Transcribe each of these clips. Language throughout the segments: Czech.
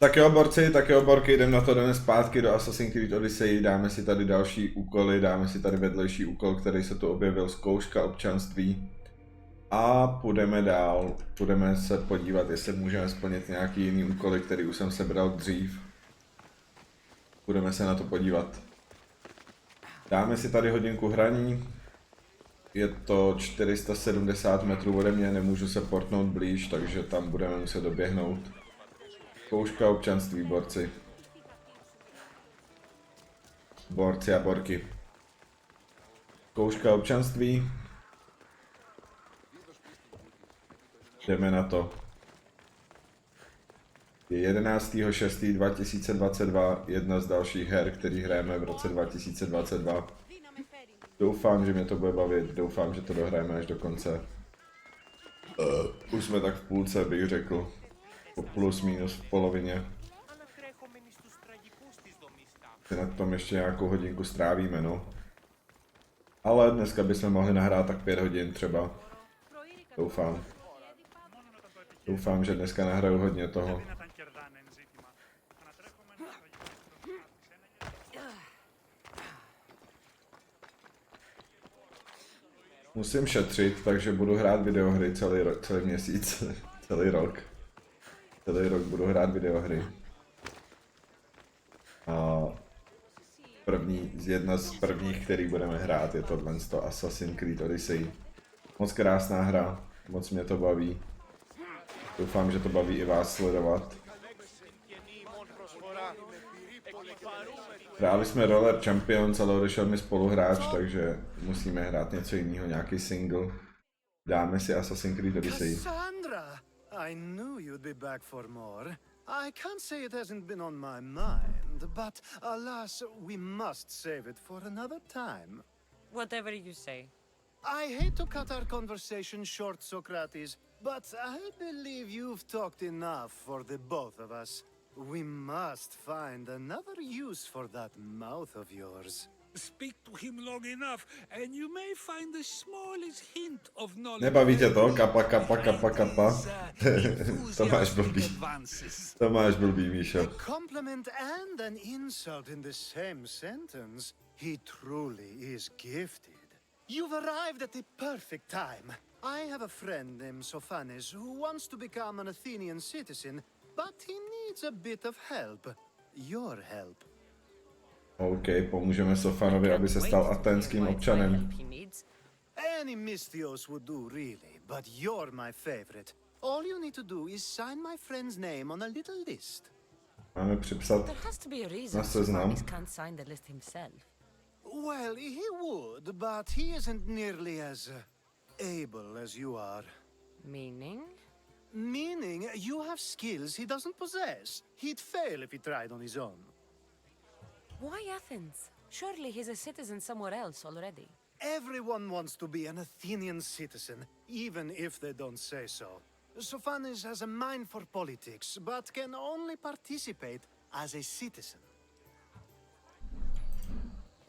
Tak jo, borky, jdeme na to, jdeme zpátky do Assassin's Creed Odyssey, dáme si tady další úkoly, dáme si tady vedlejší úkol, který se tu objevil, zkouška občanství. A půjdeme dál, půjdeme se podívat, jestli můžeme splnit nějaký jiný úkoly, který už jsem sebral dřív. Půjdeme se na to podívat. Dáme si tady hodinku hraní. Je to 470 metrů ode mě, nemůžu se portnout blíž, takže tam budeme muset doběhnout. Zkouška občanství, borci. Borci a borky. Zkouška občanství. Jdeme na to. Je 11.6.2022, jedna z dalších her, který hrajeme v roce 2022. Doufám, že mě to bude bavit, doufám, že to dohrajeme až do konce. Už jsme tak v půlce, bych řekl. Plus minus v polovině. Na tom ještě nějakou hodinku strávíme, no. Ale dneska bychom mohli nahrát tak 5 hodin třeba. Doufám. Doufám, že dneska nahraju hodně toho. Musím šetřit, takže budu hrát videohry celý měsíc, celý rok. Celý rok budu hrát videohry. A jedna z prvních, který budeme hrát, je tohle Assassin's Creed Odyssey. Moc krásná hra, moc mě to baví. Doufám, že to baví i vás sledovat. Hráli jsme Roller Champions, ale odešel mi spoluhráč, takže musíme hrát něco jiného, nějaký single. Dáme si Assassin's Creed Odyssey. I knew you'd be back for more. I can't say it hasn't been on my mind, but alas, we must save it for another time. Whatever you say. I hate to cut our conversation short, Socrates, but I believe you've talked enough for the both of us. We must find another use for that mouth of yours. Speak to him long enough, and you may find the smallest hint of knowledge. Nebaví tě to? Kapa, kapa, kapa, kapa. To máš blbý. To máš blbý, Míšo. A compliment and an insult in the same sentence. He truly is gifted. You've arrived at the perfect time. I have a friend named Sophanes who wants to become an Athenian citizen, but he needs a bit of help. Your help. OK, pomůžeme Sofanovi, aby se stal aténským občanem. Any Misthios would do, really, but you're my favorite. All you need to do is sign my friend's name on a little list. Máme připsat na seznam. Well, he would, but he isn't nearly as able as you are. Meaning? Meaning, you have skills he doesn't possess. He'd fail if he tried on his own. Why Athens? Surely he's a citizen somewhere else already. Everyone wants to be an Athenian citizen, even if they don't say so. Sophanes has a mind for politics, but can only participate as a citizen.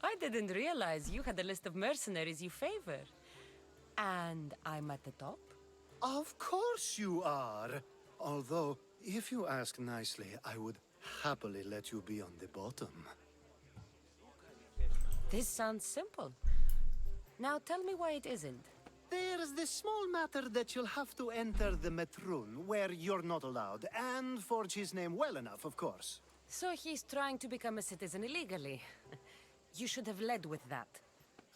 I didn't realize you had a list of mercenaries you favor. And I'm at the top? Of course you are. Although, if you ask nicely, I would happily let you be on the bottom. This sounds simple. Now tell me why it isn't. There's this small matter that you'll have to enter the Metroon, where you're not allowed, and forge his name well enough, of course. So he's trying to become a citizen illegally. You should have led with that.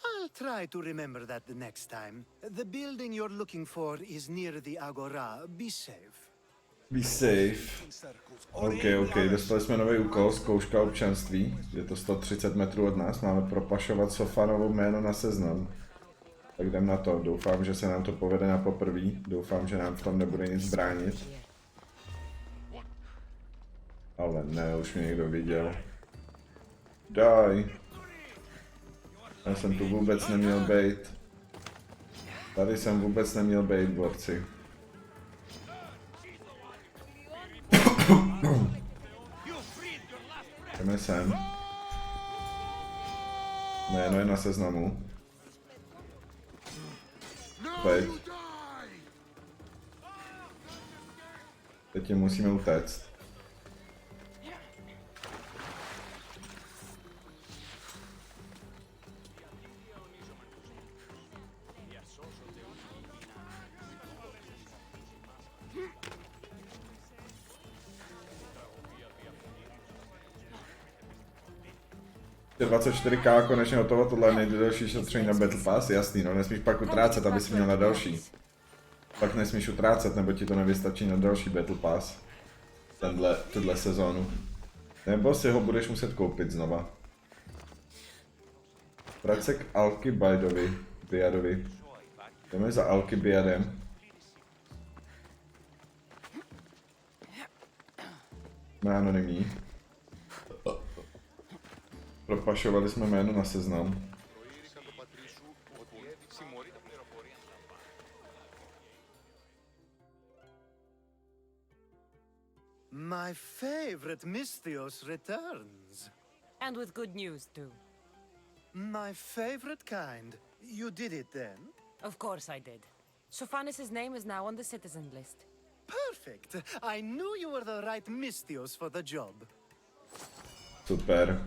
I'll try to remember that the next time. The building you're looking for is near the Agora. Be safe. Be safe. OK, dostali jsme nový úkol, zkouška občanství. Je to 130 metrů od nás, máme propašovat Sofanovo jméno na seznam. Tak jdem na to, doufám, že se nám to povede na poprví, doufám, že nám v tom nebude nic bránit. Ale ne, už mě někdo viděl. Daj. Já jsem tu vůbec neměl bejt. Tady jsem vůbec neměl bejt, borci. Jdeme sem. Jméno je na seznamu. Teď. Teď jim musíme utéct. 24k konečně hotovo, tohle je nejdelší šetření na Battle Pass, jasný, no nesmíš pak utrácet, aby si měl na další. Pak nesmíš utrácet, nebo ti to nevystačí na další Battle Pass. Tuhle sezónu. Nebo si ho budeš muset koupit znova. Vrať se k Alkybiadovi. Jdeme za Alkybiadem. Jsme anonymní. Propašovali jsme jméno na seznam. My favorite Mystios returns. And with good news, too. My favorite kind. You did it then? Of course I did. Sophanis' name is now on the citizen list. Perfect. I knew you were the right Mystios for the job. Super.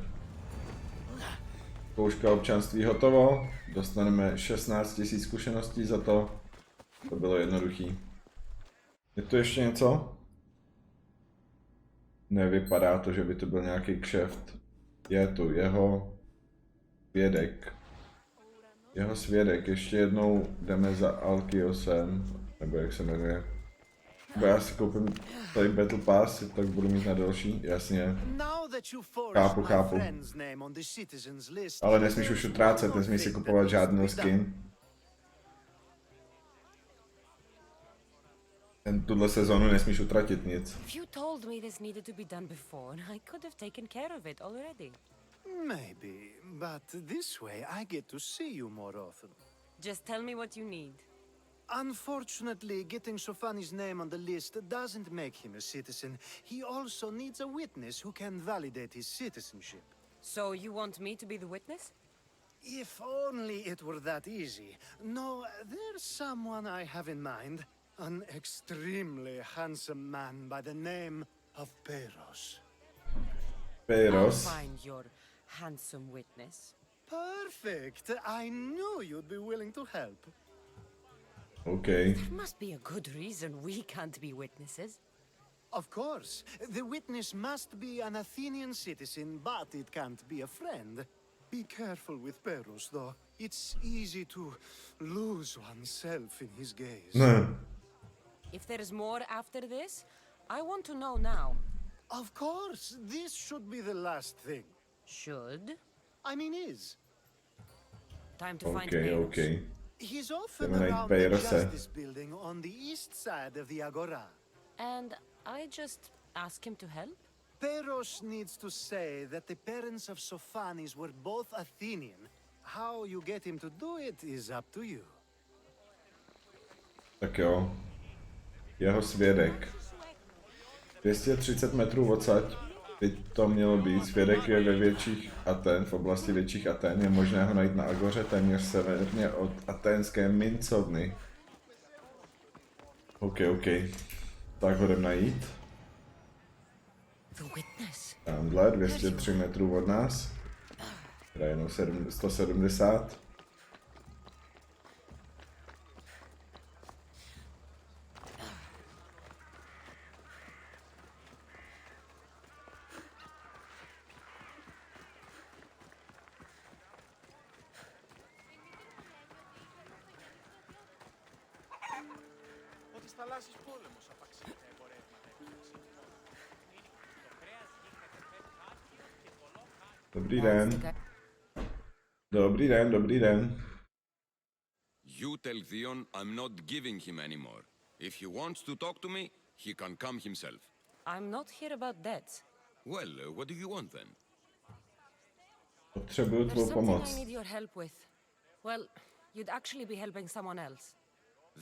Zkouška občanství hotovo. Dostaneme 16 000 zkušeností za to. To bylo jednoduchý. Je tu ještě něco? Nevypadá to, že by to byl nějaký kšeft. Je tu jeho svědek. Jeho svědek. Ještě jednou jdeme za Alkyosem. Nebo jak se jmenuje. Bo já si koupím tady Battle Pass, tak budu mít na další, jasně. Chápu. Ale nesmíš už utrácet, nesmíš si kupovat žádný skin. Tuhle sezónu nesmíš utratit nic. If you told me this needed to be done before, I could have taken care of it already. Maybe, but this way I get to see you more often. Just tell me what you need. Unfortunately, getting Sophanis' name on the list doesn't make him a citizen. He also needs a witness who can validate his citizenship. So you want me to be the witness? If only it were that easy. No, there's someone I have in mind. An extremely handsome man by the name of Peiros. I'll find your handsome witness. Perfect. I knew you'd be willing to help. Okay. There must be a good reason we can't be witnesses. Of course. The witness must be an Athenian citizen, but it can't be a friend. Be careful with Peiros, though. It's easy to lose oneself in his gaze. If there's more after this, I want to know now. Of course. This should be the last thing. Should? I mean is. Time to find Peiros. Okay. He's often around the Justice Building on the east side of the Agora. And I just ask him to help? Peiros needs to say that the parents of Sophanis were both Athenian. How you get him to do it is up to you. Tak jo. Jeho svědek. 230 metrů odsaď by to mělo být. Svědek je ve větších Athén, v oblasti větších Athén. Je možné ho najít na Agoře, téměř severně od aténské mincovny. OK. Tak ho jdem najít. Tamhle, 203 metrů od nás. Teda jenom 170. Dobrý den. Dobrý den. You tell Theon I'm not giving him anymore. If he wants to talk to me, he can come himself. I'm not here about that. Well, what do you want then? Potřebuju There's tvou something pomoc. I need your help with. Well, you'd actually be helping someone else.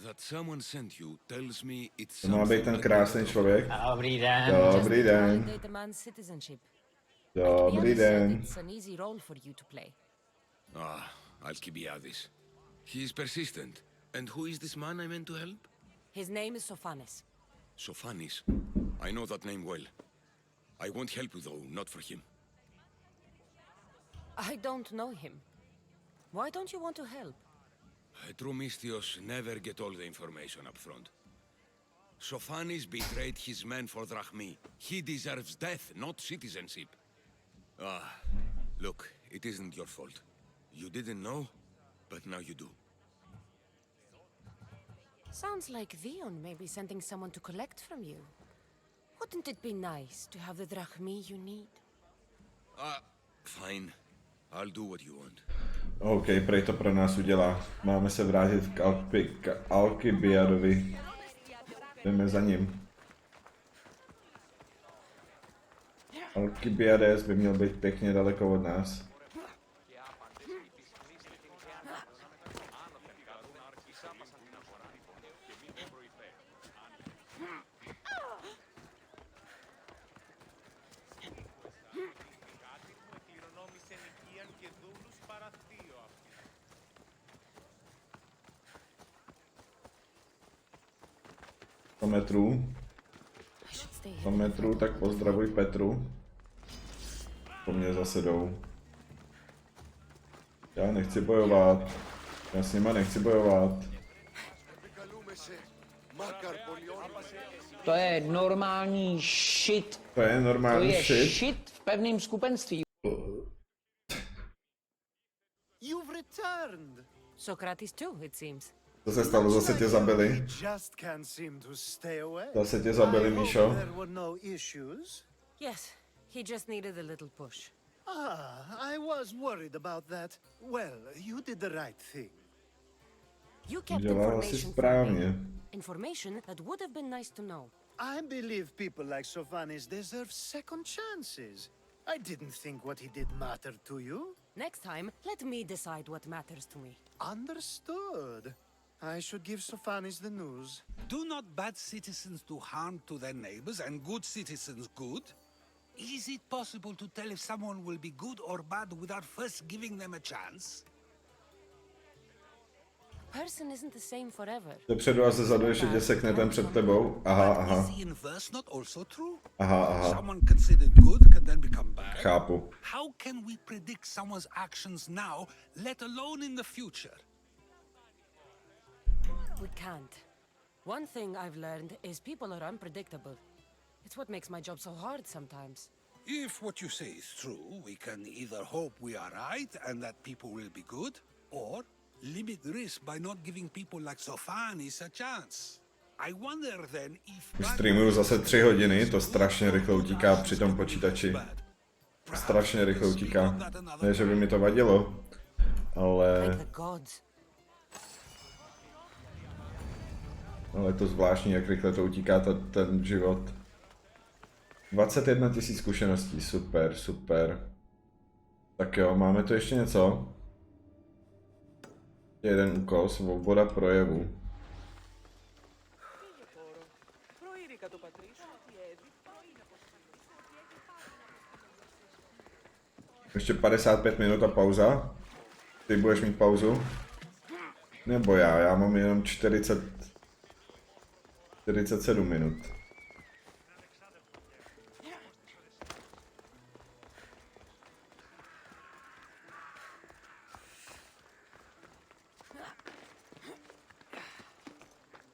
That someone sent you tells me it's To má být ten krásný člověk. Dobrý den. Dobrý den. Validate a man's citizenship. Dobrý den. It's an easy role for you to play. Alkybiadis. He is persistent. And who is this man I meant to help? His name is Sophanis. Sophanis. I know that name well. I won't help you though, not for him. I don't know him. Why don't you want to help? True Mystios never get all the information up front. Sophanis betrayed his men for drachmi. He deserves death, not citizenship. Look, it isn't your fault. You didn't know, but now you do. Sounds like Theon may be sending someone to collect from you. Wouldn't it be nice to have the drachmi you need? Fine. I'll do what you want. OK, prej to pro nás udělá. Máme se vrátit k Alkybiadovi. Jdeme za ním. Alkybiades by měl být pěkně daleko od nás. metrů, tak pozdravuj Petru. Po mně zase jdou. Já nechci bojovat. Já s nima nechci bojovat. To je normální shit. To je normální shit. To je shit v pevném skupenství. You've returned. Socrates too, it seems. Co se stalo? Zase tě zabili? Zase tě zabili, Míšo? Yes, he just needed a little push. I was worried about that. Well, you did the right thing. You kept Dělala si information správně. Information that would have been nice to know. I believe people like Sophanis deserve second chances. I didn't think what he did mattered to you. Next time, let me decide what matters to me. Understood. I should give Sophanis the news. Do not bad citizens do harm to their neighbors and good citizens good? Is it possible to tell if someone will be good or bad without first giving them a chance? Person isn't the same forever. Dopředu a zezadu ještě tě sekne ten před tebou. Aha. Is the inverse not also true? Aha. Someone considered good can then become bad. Chápu. How can we predict someone's actions now, let alone in the future? We can't. One thing I've learned is people are unpredictable. It's what makes my job so hard sometimes. If what you say is true, we can either hope we are right and that people will be good, or limit risk by not giving people like Sophanis a chance. I wonder then if... Streamuju zase 3 hodiny, to strašně rychle utíká při tom počítači. Strašně rychle utíká. Ne, že by mi to vadilo, ale... Ale je to zvláštní, jak rychle to utíká ten život. 21 000 zkušeností, super. Tak jo, máme tu ještě něco. Jeden úkol, svoboda projevu. Ještě 55 minut a pauza. Ty budeš mít pauzu? Nebo já mám jenom 47 minut.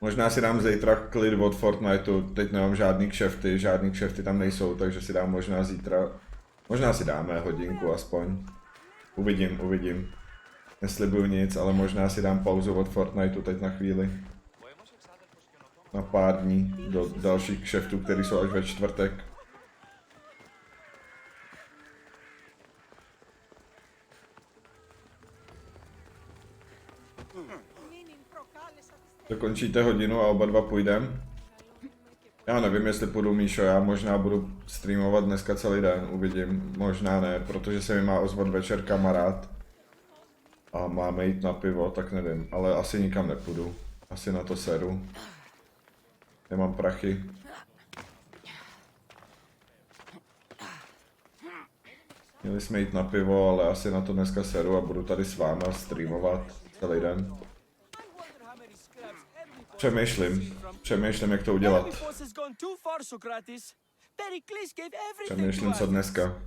Možná si dám zítra klid od Fortniteu, teď nemám žádný kšefty tam nejsou, takže si dám možná zítra, možná si dáme hodinku aspoň. Uvidím. Neslibuju nic, ale možná si dám pauzu od Fortniteu teď na chvíli. Na pár dní do dalších kšeftů, které jsou až ve čtvrtek. Dokončíte hodinu a oba dva půjdem? Já nevím, jestli půjdu, Míšo, já možná budu streamovat dneska celý den, uvidím, možná ne, protože se mi má ozvat večer kamarád a máme jít na pivo, tak nevím, ale asi nikam nepůjdu, asi na to seru. Nemám prachy. Měli jsme jít na pivo, ale asi na to dneska seru a budu tady s váma streamovat celý den. Přemýšlím, jak to udělat. Přemýšlím, co dneska.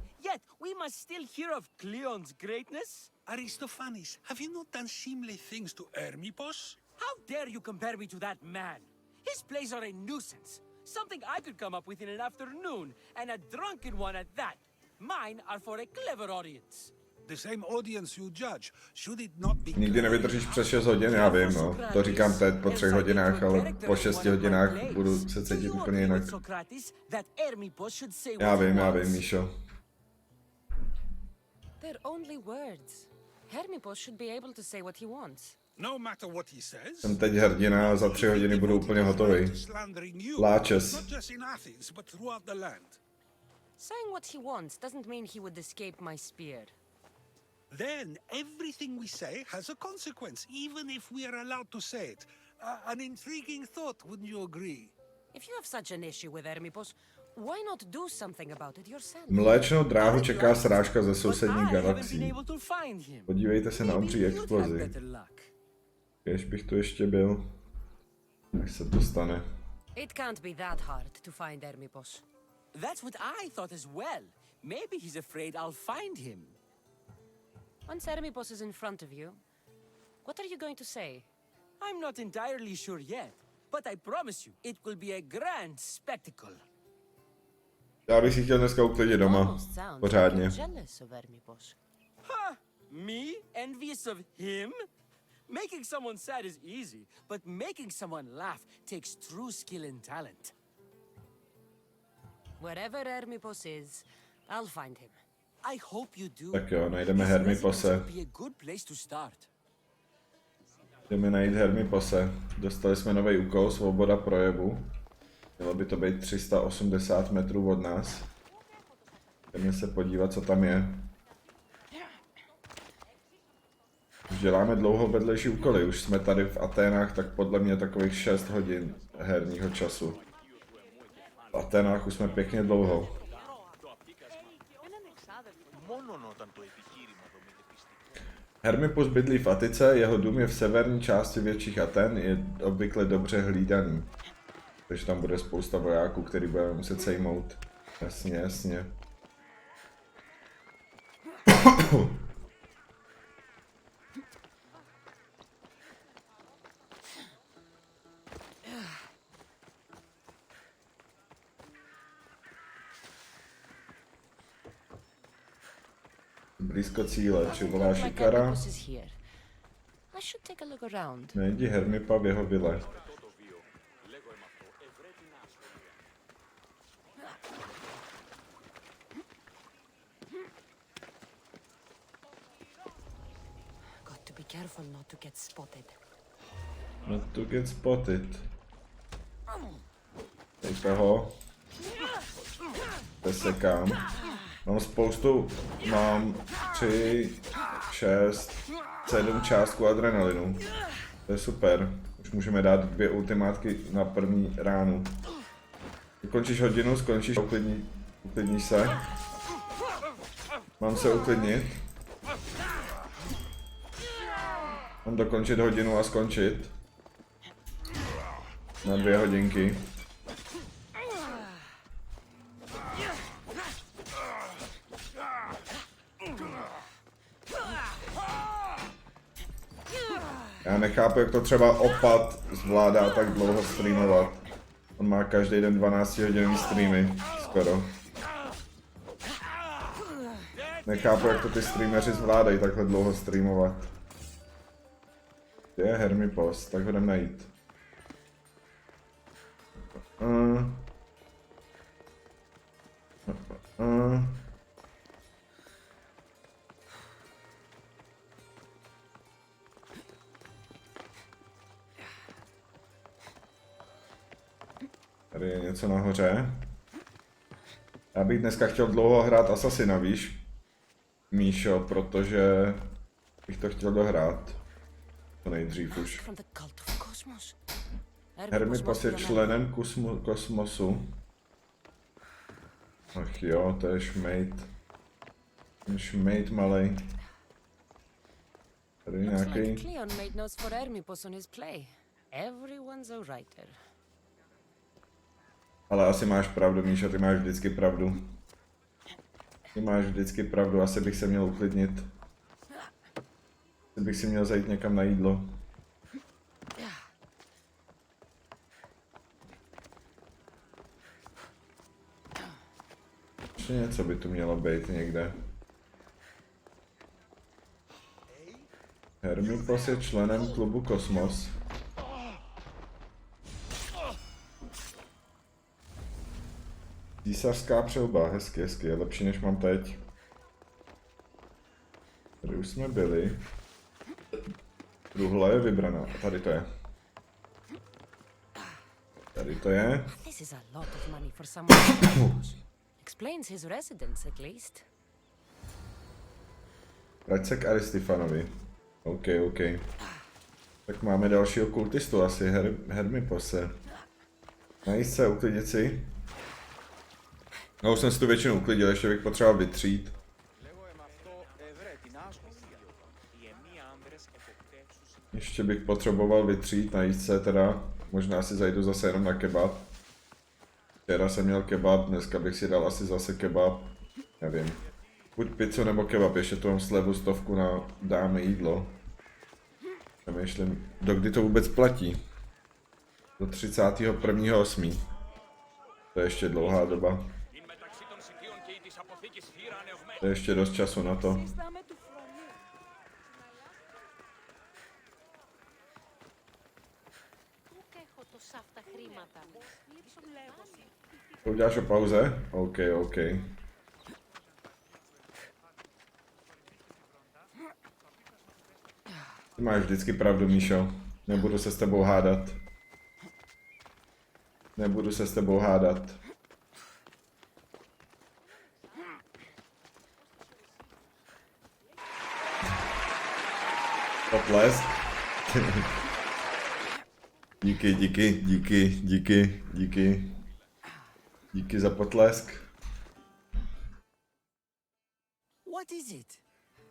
Aristophanes, have you not done seemly things to Hermipos? How dare you compare me to that man? His plays are a nuisance. Something I could come up with in an afternoon, and a drunken one at that. Mine are for a clever audience. The same audience you judge. Should it not be Nikdy nevydržíš přes 6 hodin, já vím, no. To říkám teď po 3 hodinách, ale po 6 hodinách budu se cítit úplně jinak. Já vím, Míšo. They're only words. Hermipos should be able to say what he wants. No matter what he says? Jsem teď hrdina a za 3 hodiny budu úplně hotový. Láčes. Not just in Athens, but throughout the land. Saying what he wants doesn't mean he would escape my spear. Then everything we say has a consequence, even if we are allowed to say it. An intriguing thought, wouldn't you agree? If you have such an issue with Hermipos, why not do something about it yourself? Mléčnou dráhu čeká srážka ze sousedních galaxií. Podívejte se na obří explozi. Kéž bych tu ještě byl. Jak se to stane? It can't be that hard to find Hermipos. That's what I thought as well. Maybe he's afraid I'll find him. Once Hermipos is in front of you, what are you going to say? I'm not entirely sure yet, but I promise you, it will be a grand spectacle. Já bych si chtěl dneska uklidit doma. Almost sounds Pořádně. like you're jealous of Hermipos. Huh? Me envious of him? Making someone sad is easy, but making someone laugh takes true skill and talent. Wherever Hermipos is, I'll find him. I hope you do. Tak jo, najdeme His Hermipose. residence would be a good place to start. Jdeme najít Hermipose. Dostali jsme nový úkol, svoboda projevu. Mělo by to být 380 metrů od nás. Jdeme se podívat, co tam je. Už děláme dlouho vedlejší úkoly, už jsme tady v Aténách, tak podle mě takových 6 hodin herního času. V Aténách už jsme pěkně dlouho. Hermipos bydlí v Atice, jeho dům je v severní části větších Aten, je obvykle dobře hlídaný. Takže tam bude spousta vojáků, který budeme muset sejmout. Jasně, jasně. Blízko cíle, čivolá šikara. Hermipos is here. I should take a look around. Najdi Hermipa v jeho vile. Got to be careful not to get spotted. Not to get spotted. Dejte ho. Pesekám. Mám 3, 6, 7 částku adrenalinu. To je super. Už můžeme dát 2 ultimátky na první ránu. Ukončíš hodinu, skončíš, uklidníš se. Mám se uklidnit. Mám dokončit hodinu a skončit. Na 2 hodinky. Já nechápu, jak to třeba Opat zvládá tak dlouho streamovat. On má každý den 12hodinový streamy, skoro. Nechápu, jak to ty streameři zvládají takhle dlouho streamovat. Kde je Hermipos? Tak ho jdem najít. Tady je něco nahoře. Já bych dneska chtěl dlouho hrát Assassina, víš? Míšo, protože bych to chtěl dohrát. To nejdřív už. Hermipos je členem kosmosu. Ach jo, to je šmejt. Šmejt malej. Tady nějaký. Ale asi máš pravdu, Míšo, ty máš vždycky pravdu. Ty máš vždycky pravdu, asi bych se měl uklidnit. Asi bych si měl zajít někam na jídlo. Ještě něco by tu mělo být někde. Hermipos je členem klubu Kosmos. Císařská přelba, hezky, je lepší než mám teď. Tady už jsme byli. Truhla je vybraná, a tady to je. Tady to je. This is a lot of money for someone. Explains his residence at least. Vrať se k Aristefanovi. OK. Tak máme dalšího kultistu asi, Hermipose. Najít se, uklidit si. No už jsem si tu většinu uklidil, ještě bych potřeboval vytřít. Ještě bych potřeboval vytřít, najít se teda. Možná si zajdu zase jenom na kebab. Včera jsem měl kebab, dneska bych si dal asi zase kebab. Nevím. Buď pizzu nebo kebab, ještě tu mám slevu 100 na dáme jídlo. Přemýšlím, dokdy to vůbec platí. Do 31.8. To je ještě dlouhá doba. To je ještě dost času na to. To uděláš o pauze? OK. Ty máš vždycky pravdu, Míšo. Nebudu se s tebou hádat. Potlesk. Díky za potlesk. What is it?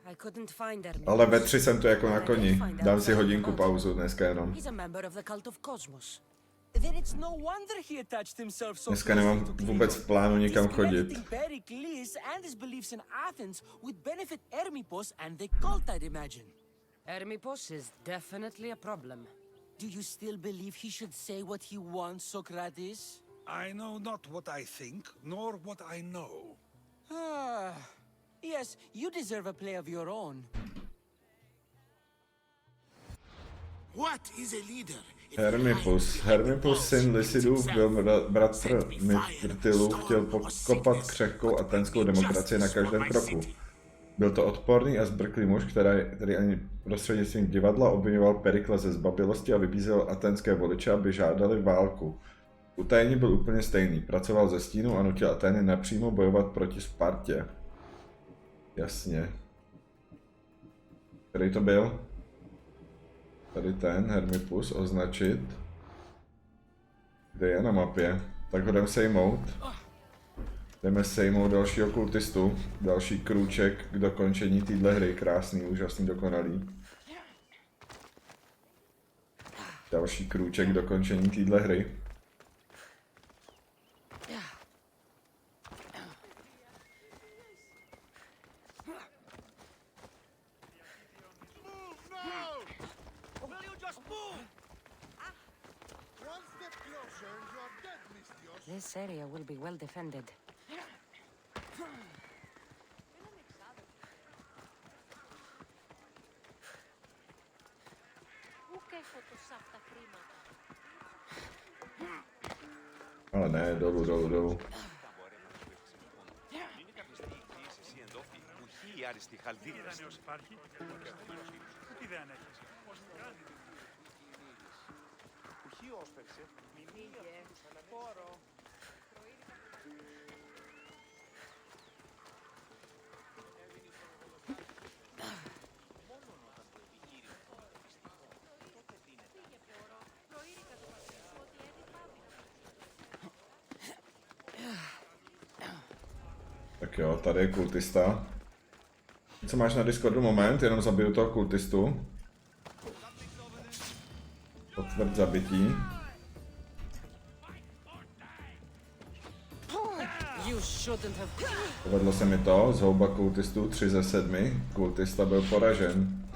I couldn't find her. Ale ve 3 jsem tu jako na koni. Dám si hodinku pauzu dneska jenom. He's a member of the cult of Cosmos. Then it's no wonder he attached himself so Dneska nemám vůbec v plánu nikam chodit. Pericles and his beliefs in Athens would benefit Hermipos and the cult, I'd imagine. Hermipos is definitely a problem. Do you still believe he should say what he wants, Socrates? I know not what I think, nor what I know. Yes, you deserve a play of your own. What is a leader? Hermipus, syn Lysidův, byl bratr Myrtilů, chtěl pokopat křehkou aténskou demokracii na každém kroku. Byl to odporný a zbrklý muž, který ani prostřednictvím divadla obvinoval Perikla ze zbabělosti a vybízel aténské voliče, aby žádali válku. Utajení byl úplně stejný, pracoval ze stínu a nutil Atény napřímo bojovat proti Spartě. Jasně. Který to byl? Tady ten, Hermipus, označit. Kde je na mapě? Tak ho jdem sejmout. Jdeme sejmout dalšího kultistu. Další krůček k dokončení téhle hry. Krásný, úžasný, dokonalý. Další krůček k dokončení téhle hry. This area will be well defended. Ale ne, dolů. Tak jo, tady je kultista. Co máš na Discordu? Moment, jenom zabiju toho kultistu. Potvrď zabití. Povedlo se mi to, zhouba kultistů 3 ze 7. Kultista byl poražen.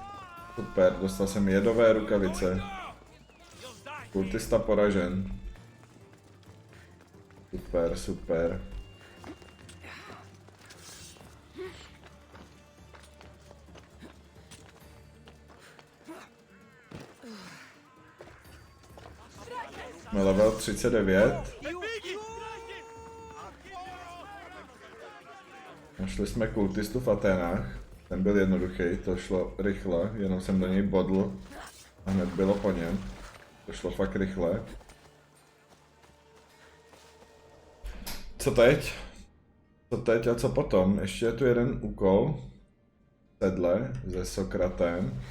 Super, dostal jsem jedové rukavice. Kultista poražen. Super. level 39. Našli jsme kultistu v Athénách. Ten byl jednoduchý, to šlo rychle, jenom jsem do něj bodl a hned bylo po něm. To šlo fakt rychle. Co teď? Co teď a co potom? Ještě je tu jeden úkol. Sedle se Sokratem.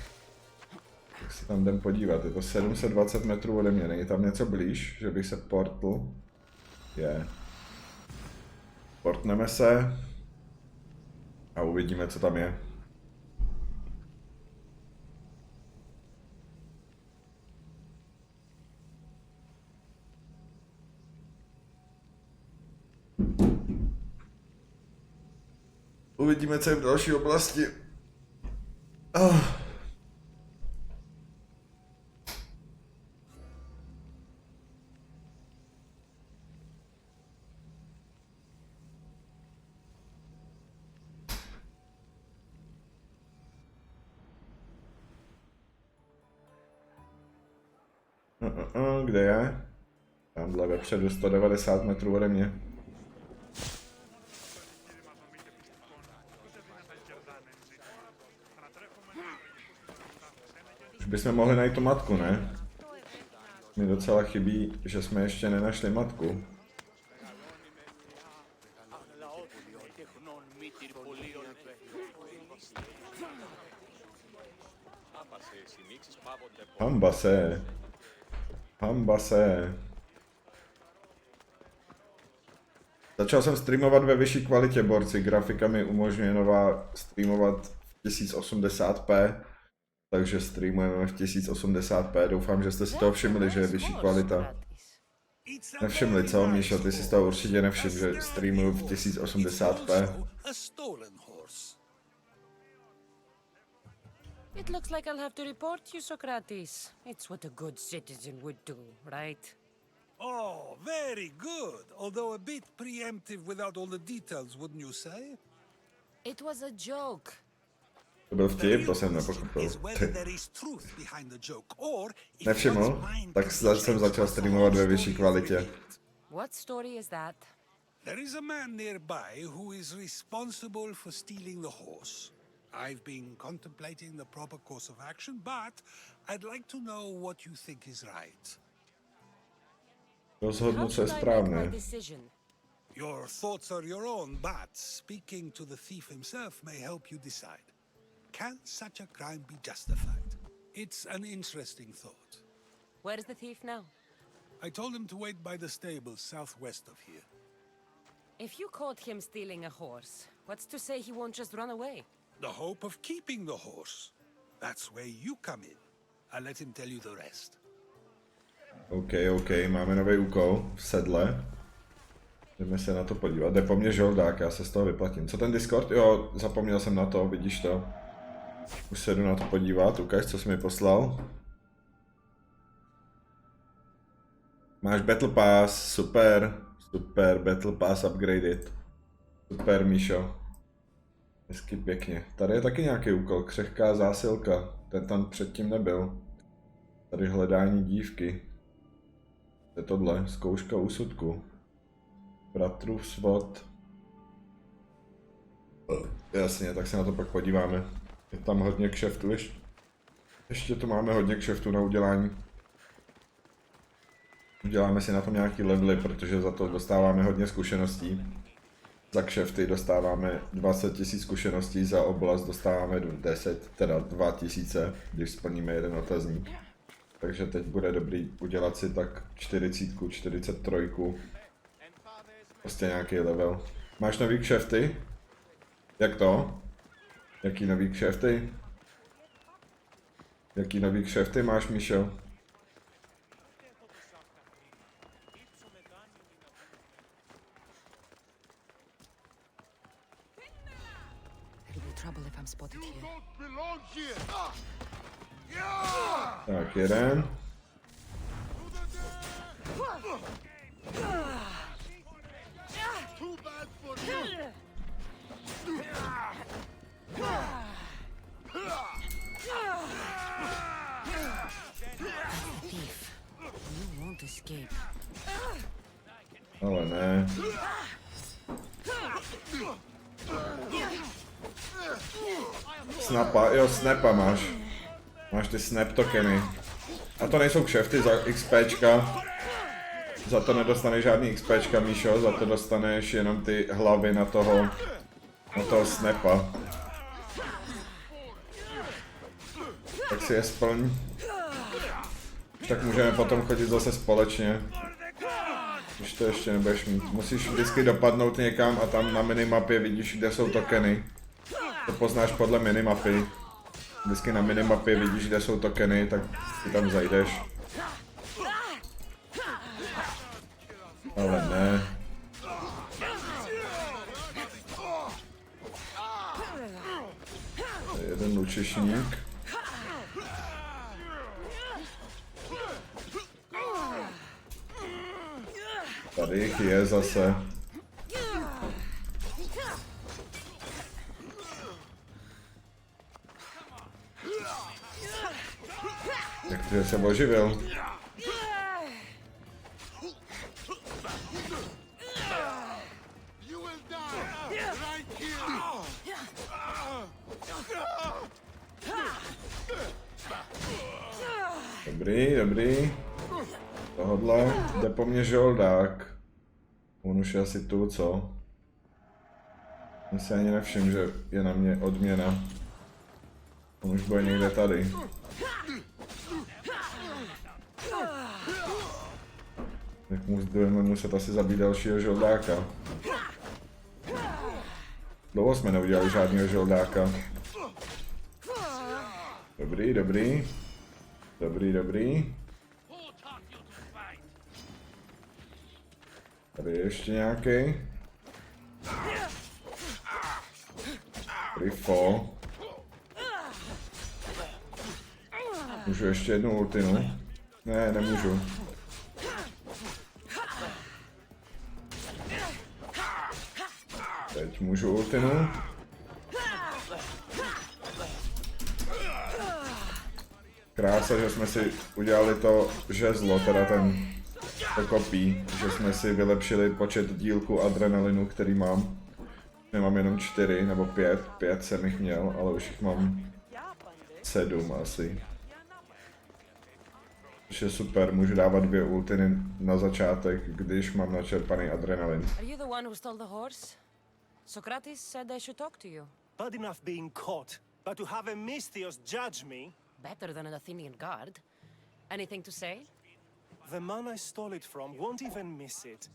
Tak se tam jdem podívat, je to 720 metrů ode mě, není tam něco blíž, že bych se portl? Je. Portneme se a uvidíme, co tam je. Uvidíme, co je v další oblasti. Kde je? Tamhle vepředu 190 metrů ode mě. Už bychom mohli najít tu matku, ne? Mi docela chybí, že jsme ještě nenašli matku. Hambase. Hambase. Začal jsem streamovat ve vyšší kvalitě, borci. Grafika mi umožňuje nová streamovat v 1080p. Takže streamujeme v 1080p. Doufám, že jste si toho všimli, že je vyšší kvalita. Nevšimli, co, Míšo? Ty si z toho určitě nevšiml, že streamuju v 1080p. It looks like I'll have to report you, Socrates. It's what a good citizen would do, right? Oh, very good. Although a bit preemptive without all the details, wouldn't you say? It was a joke. To byl vtip, to jsem nepochopil. Nevšiml? Tak jsem začal streamovat ve vyšší kvalitě. What story is that? There is a man nearby who is responsible for stealing the horse. I've been contemplating the proper course of action, but I'd like to know what you think is right. Rozhodnu, co je správné. Your thoughts are your own, but speaking to the thief himself may help you decide. Can such a crime be justified? It's an interesting thought. Where is the thief now? I told him to wait by the stables southwest of here. If you caught him stealing a horse, what's to say he won't just run away? The hope of keeping the horse. That's where you come in. I'll let him tell you the rest. OK, máme nový úkol v sedle. Jdeme se na to podívat. Jde po mně žoldák, já se z toho vyplatím. Co ten Discord? Jo, zapomněl jsem na to, vidíš to. Už se jdu na to podívat, ukaž, co jsi mi poslal. Máš Battle Pass, super, Battle Pass upgraded. Super, Míšo. Hezky pěkně. Tady je taky nějaký úkol, křehká zásilka. Ten tam předtím nebyl. Tady hledání dívky. To je tohle, zkouška úsudku. Bratrův svod. Jasně, tak se na to pak podíváme. Je tam hodně kšeftů, ještě tu máme hodně kšeftů na udělání. Uděláme si na tom nějaký levely, protože za to dostáváme hodně zkušeností. Za kšefty dostáváme 20 000 zkušeností, za oblast dostáváme 10, teda 2000, když splníme jeden otazník. Takže teď bude dobrý udělat si tak 40, 43. Prostě nějaký level. Máš nový kšefty? Jak to? Jaký nový kšefty? Jaký nový kšefty máš, Míšo? Tak, jeden. won't escape. Ale ne. Snapa, jo, snapa máš. Máš ty snap tokeny. A to nejsou kšefty za XPčka. Za to nedostaneš žádný XPčka, Míšo, za to dostaneš jenom ty hlavy na toho snapa. Tak si je splň. Tak můžeme potom chodit zase společně. Když to ještě nebudeš mít. Musíš vždycky dopadnout někam a tam na minimapě vidíš, kde jsou tokeny. To poznáš podle minimapy. Vždycky na minimapě vidíš, kde jsou tokeny, tak si tam zajdeš. Ale ne. To je jeden lučišník. Tady jich je zase. Jak to se oživil? Dobrý, dobrý. Tohodle jde po mně žoldák. On už je asi tu, co? Já si ani nevšiml, že je na mě odměna. On už bude někde tady. Tak budeme muset asi zabít dalšího žoldáka. Dlouho jsme neudělali žádného žoldáka. Dobrý, dobrý. Dobrý, dobrý. Tady je ještě nějaký. Rifo. Můžu ještě jednu ultinu? Ne, nemůžu. Teď můžu ultinu. Krása, že jsme si udělali to žezlo, teda to kopí, že jsme si vylepšili počet dílků adrenalinu, který mám. Nemám jenom 4 nebo 5 jsem jich měl, ale už jich mám 7 asi. Což je super, můžu dávat 2 ultiny na začátek, když mám načerpaný adrenalin. Are you the one who stole the horse? Socrates said I should talk to you. Bad enough being caught, but to have a Misthios judge me? Better than an Athenian guard. Anything to say? The man I stole it from won't even miss it.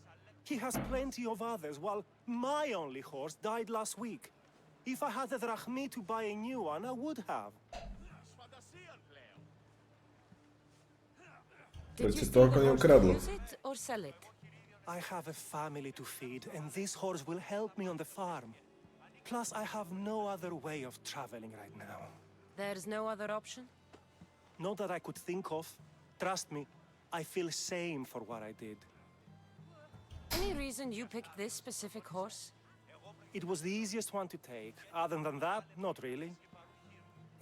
He has plenty of others, while my only horse died last week. If I had the drachmi to buy a new one, I would have. Did you steal the horse to use it or sell it? I have a family to feed, and this horse will help me on the farm. Plus, I have no other way of traveling right now. There's no other option? Not that I could think of. Trust me, I feel shame for what I did. Any reason you picked this specific horse? It was the easiest one to take. Other than that, not really.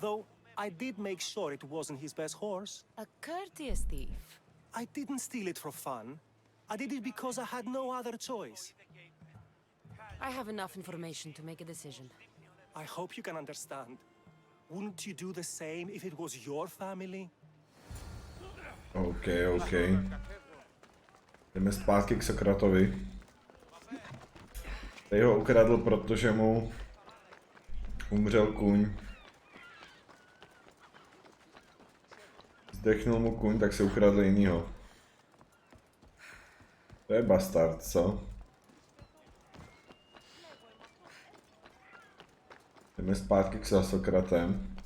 Though, I did make sure it wasn't his best horse. A courteous thief. I didn't steal it for fun. I did it because I had no other choice. I have enough information to make a decision. I hope you can understand. Wouldn't you do the same if it was your family? OK. Jdeme zpátky k Sokratovi. Tady ho ukradl, protože mu umřel kůň. Zdechnul mu kůň, tak se ukradl jinýho. To je bastard, co? Jdeme zpátky k Sokratem.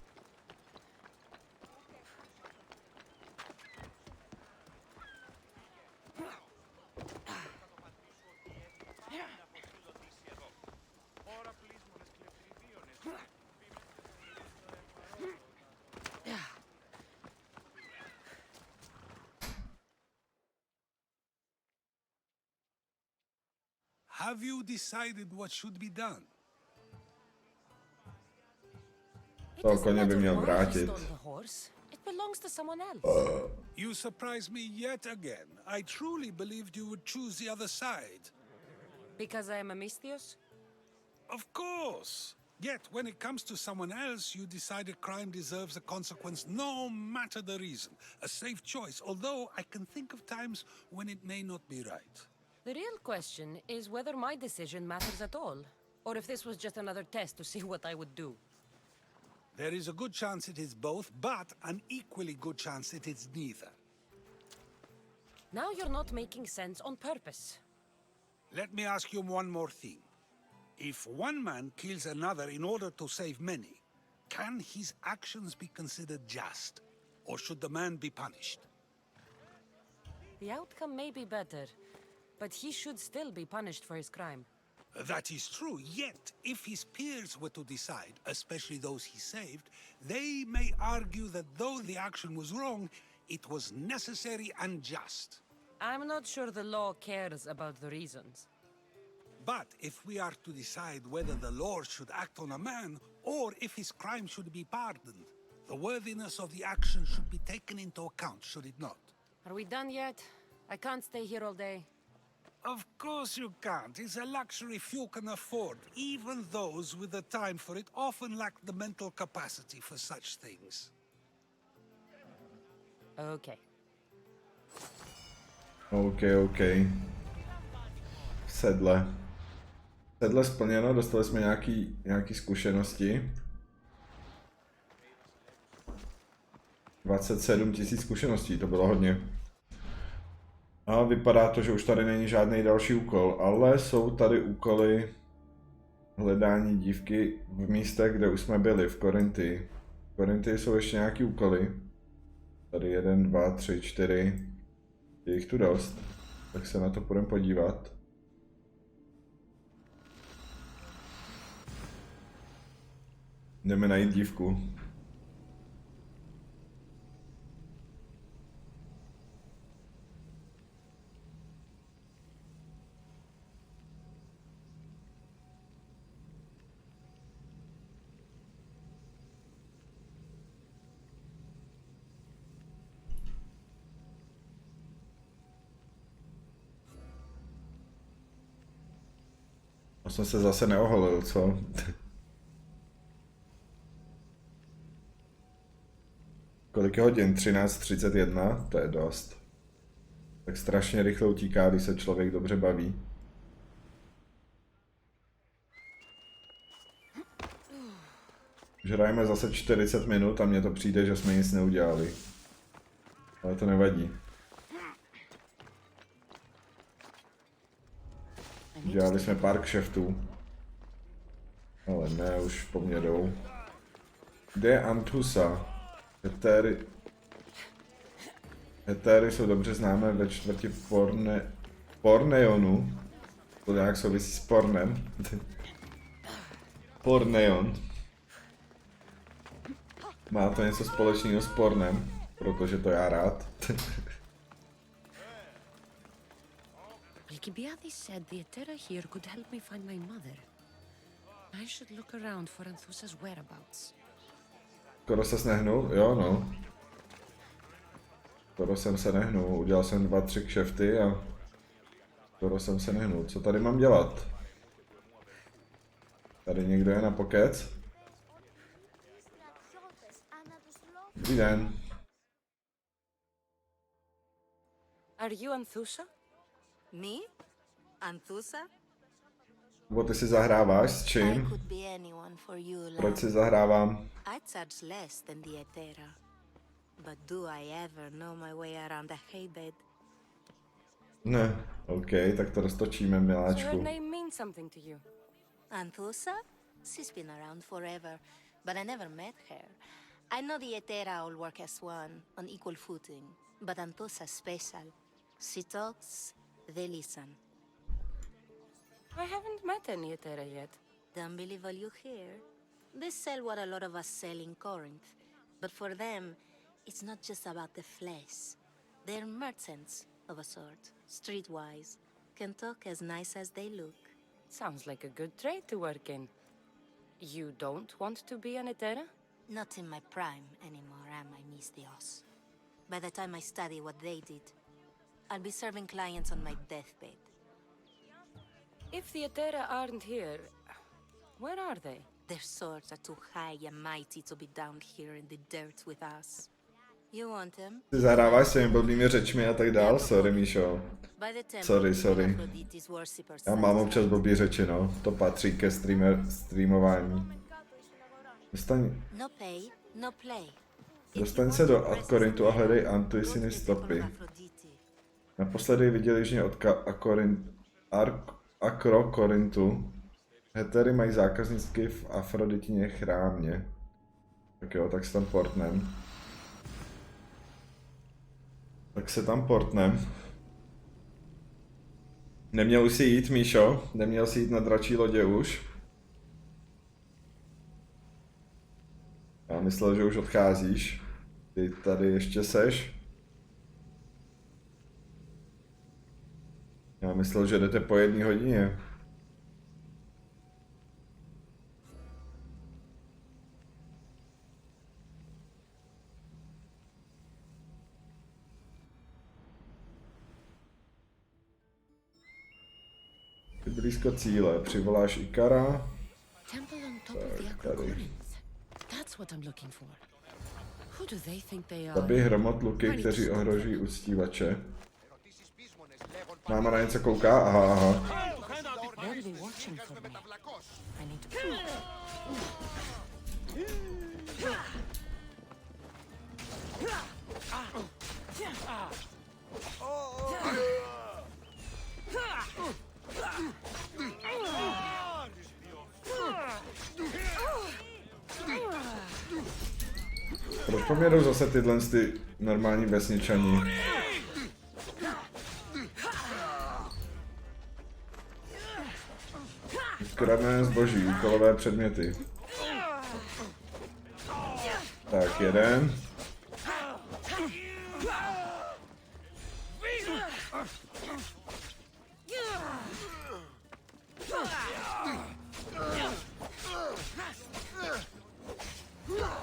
Have you decided what should be done? It To doesn't koně by matter měl why he vrátit. stole the horse. It belongs to someone else. You surprise me yet again. I truly believed you would choose the other side. Because I am a Misthios? Of course. Yet, when it comes to someone else, you decide a crime deserves a consequence no matter the reason. A safe choice, although I can think of times when it may not be right. The real question is whether my decision matters at all, or if this was just another test to see what I would do. There is a good chance it is both, but an equally good chance it is neither. Now you're not making sense on purpose. Let me ask you one more thing. If one man kills another in order to save many, can his actions be considered just? Or should the man be punished? The outcome may be better, but he should still be punished for his crime. That is true, yet if his peers were to decide, especially those he saved, they may argue that though the action was wrong, it was necessary and just. I'm not sure the law cares about the reasons. But if we are to decide whether the law should act on a man, or if his crime should be pardoned, the worthiness of the action should be taken into account, should it not? Are we done yet? I can't stay here all day. Of course you can't. It's a luxury few can afford. Even those with the time for it often lack the mental capacity for such things. Okay. OK. Sedle splněno, dostali jsme nějaký zkušenosti. 27 000 zkušeností, to bylo hodně. A vypadá to, že už tady není žádný další úkol, ale jsou tady úkoly hledání dívky v místech, kde už jsme byli, v Korintii. V Korintii jsou ještě nějaký úkoly. Tady 1, 2, 3, 4. Je jich tu dost, tak se na to půjdeme podívat. Jdeme najít dívku. Já jsem se zase neoholil, co? Kolik je hodin? 13:31, to je dost. Tak strašně rychle utíká, když se člověk dobře baví. Už hrajeme zase 40 minut a mně to přijde, že jsme nic neudělali. Ale to nevadí. Dělali jsme pár kšeftů. Ale ne, už po mně jdou. Kde je Anthusa? Hetéry jsou dobře známé ve čtvrti Porneonu. To nějak souvisí s pornem. Porneon. Má to něco společného s pornem, protože to já rád. Alcibiades said the Etera here could help me find my mother. I should look around for Anthusa's whereabouts. Skoro ses nehnul? Jo, no. Skoro jsem se nehnul. Udělal jsem 2, 3 kšefty a skoro jsem se nehnul. Co tady mám dělat? Tady někdo je na pokec? Dobrý den. Are you Anthusa? Me? Anthusa? Bo ty si zahráváš s I čím? could be anyone for you, Proč si love. zahrávám? I charge less than the Etera. But do I ever know my way around a haybed? Ne. OK, tak to roztočíme, So her miláčku. name means something to you. Anthusa? She's been around forever, but I never met her. I know the Etera all work as one, on equal footing, but Anthusa's special. She talks, they listen. I haven't met any Etera yet. Don't believe all you hear. They sell what a lot of us sell in Corinth, but for them, it's not just about the flesh. They're merchants of a sort, streetwise, can talk as nice as they look. Sounds like a good trade to work in. You don't want to be an Etera? Not in my prime anymore, am I, Miss Dios? By the time I study what they did, I'll be serving clients on my deathbed. If the Atera aren't here, where are they? Their swords are too high and mighty to be down here in the dirt with us. You want them? Ty zahráváš svými blbými řečmi a tak dál, sorry Míšo. By the temple, Sorry. Aphrodite's worshippers Já mám občas blbý řeči, no. To patří ke streamování. No pay, no play. Dostaň se do Korintu a hledej Antuisiny stopy. Naposledy viděli jižně od Akrokorintu. Hetery mají zákazníky v Afroditině chrámě. Tak jo, tak se tam portnem. Neměl už si jít, Míšo? Neměl si jít na dračí lodě už? Já myslel, že už odcházíš. Ty tady ještě seš? Já myslel, že jdete po 1 hodině. Jsi blízko cíle, přivoláš Ikara. Temple on top of the Acrocorinth. That's what I'm looking for. Who do they think they are? Zabij hromotluky, kteří ohrožují uctívače. Máma na něco kouká? Aha. They'll be watching for me. I need to... Proč po mě jdou zase tyhle ty normální vesničani? Kradné zboží, úkolové předměty. Tak, jeden.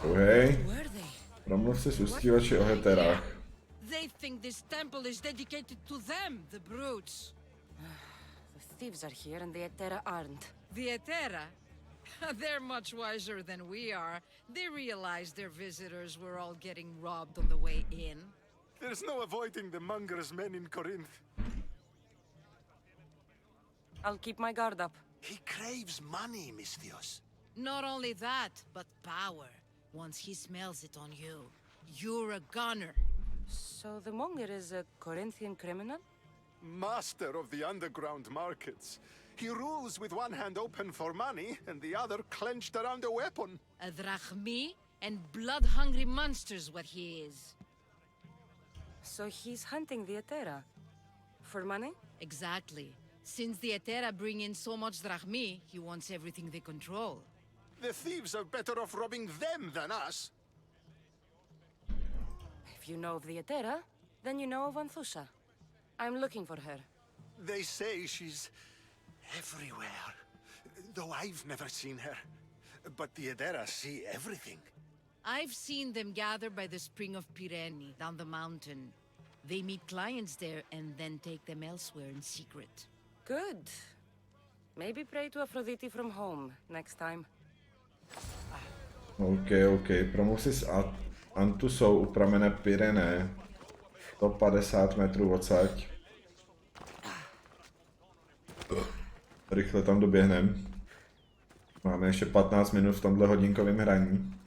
Druhý. Promluv si s uctívači o heterách. They think this temple is dedicated to them, the brutes. The thieves are here and the Atera aren't. The Atera? They're much wiser than we are. They realized their visitors were all getting robbed on the way in. There's no avoiding the monger's men in Corinth. I'll keep my guard up. He craves money, Misthios. Not only that, but power. Once he smells it on you, you're a gunner. So the monger is a Corinthian criminal? Master of the underground markets. He rules with one hand open for money and the other clenched around a weapon. A drachmi and blood-hungry monster's what he is. So he's hunting the Atera. For money? Exactly. Since the Atera bring in so much drachmi, he wants everything they control. The thieves are better off robbing them than us. If you know of the Atera, then you know of Anthusha. I'm looking for her. They say she's everywhere, though I've never seen her. But the Adera see everything. I've seen them gather by the spring of Pirene, down the mountain. They meet clients there and then take them elsewhere in secret. Good. Maybe pray to Aphrodite from home next time. OK. Promluv si s Antusou u pramene Pyrené. 150 metrů odsaď. Rychle tam doběhnem. Máme ještě 15 minut v tomhle hodinkovém hraní.